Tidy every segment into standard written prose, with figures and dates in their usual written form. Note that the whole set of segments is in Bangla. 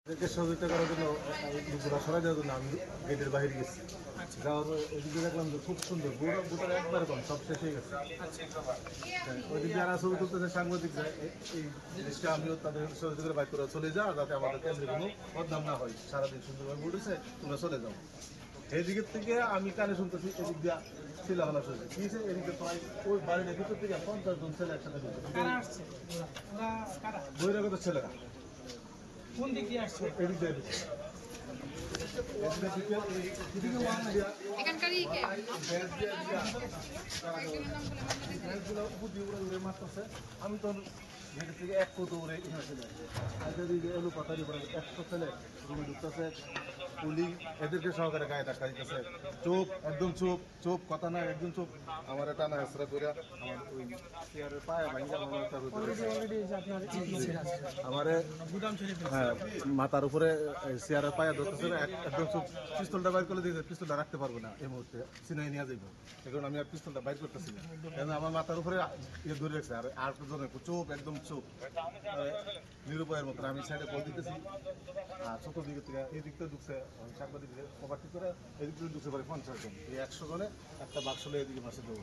এদেরকে সহযোগিতা করার জন্য ঘোড়া সরাই দেওয়ার জন্য আমি গেটের বাইরে গেছি। যাওয়ার এদিকে দেখলাম যে খুব সুন্দর গোটার একবার কম সব শেষ হয়ে গেছে। ওইদিকে যারা ছবি তুলতেছে সাংবাদিক এই জিনিসটা আমিও তাদের সহযোগিতা বাইক করে চলে যাও, যাতে আমাদের কেন্দ্রে কোনো বদনাম না হয়। সারাদিন সুন্দরভাবে উঠেছে, তোমরা চলে যাও। এইদিকের থেকে আমি কানে শুনতেছি এদিক দিয়া ছিল হলা শুনছি কি এদিকে প্রায় ওই বাড়ির ভিতর থেকে 50 জন ছেলে একসাথে বহিরাগত ছেলেরা কোন দিক দিয়ে আসছে? এদিক দিয়ে আমি তো গেটের থেকে এক কত উড়ে এখানে চলে আসি এলো পাতারি পরে 100 ছেলে রুমে ঢুকতেছে। পুলিশ এদেরকে সহকারে গায়ে ধাক্কা দিতেছে। চুপ, একদম চুপ, চুপ, কথা না, একদম চুপ। আমার এটা না হেসরা করে আমার ওই চেয়ারের পায়ে ভাঙ্গা আমার হ্যাঁ মাথার উপরে চেয়ারের পায়ে ধরতেছে। একদম চুপ, পিস্তলটা বাইর করে দিয়েছে। পিস্তলটা রাখতে পারবো না এই মুহূর্তে, সিনাই নিয়ে যাইব। এখন আমি আর পিস্তলটা বাইর করতেছি না, কারণ আমার মাথার উপরে ইয়ে ধরে রাখছে। আর জনের চুপ, একদম চুপ, নিরুপায়ের মতো। আমি সাইডে বল দিতেছি। আর চতুর্দিকে থেকে এই দিক থেকে ঢুকছে সাংবাদিক কভার ঠিক করে, এদিক থেকে ঢুকছে পরে 50 জন। এই 100 জনে একটা বাক্স হলে এদিকে মাসে দেবো।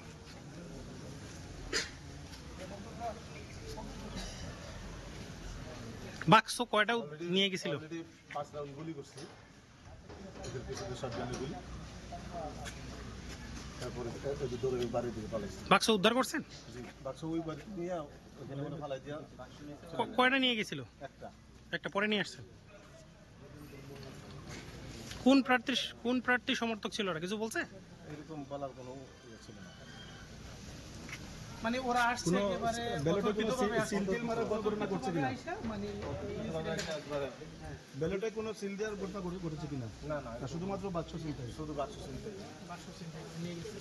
বাক্স কয়টা নিয়ে গেছিল? 5 রাউন্ড গুলি করছি, এদের পিছনে শটগানের গুলি। তারপরে এদের দৌড়ে বাড়ির দিকে পালাইছে। বাক্স উদ্ধার করছেন? জি, বাক্স ওই বাড়ি নিয়ে ওখানে মনে ফালাই দিয়া। কয়টা নিয়ে গেছিল? একটা পরে নিয়ে আসছেন। কোন প্রার্থী সমর্থক ছিল ওরা কিছু বলছে? এরকম বলার কোনো ইয়ে ছিল না। মানে ওরা আসছে একেবারে ব্যালটে সিল মারার ঘটনা করছে কিনা, মানে ব্যালটে কোনো সিল দেওয়ার ঘটনা ঘটেছে কিনা? না না, শুধুমাত্র বাক্স সিলটাই, শুধু বাক্স সিলটাই। নিয়ে গেছে।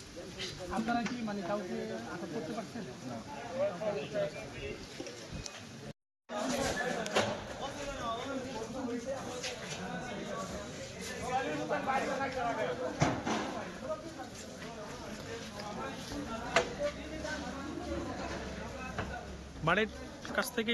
আপনারা কি মানে কাউকে আটক করতে পারছেন? না। বাড়ির কাছ থেকে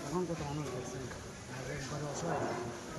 এখন কত মানুষ আছে একবারে অসহায়।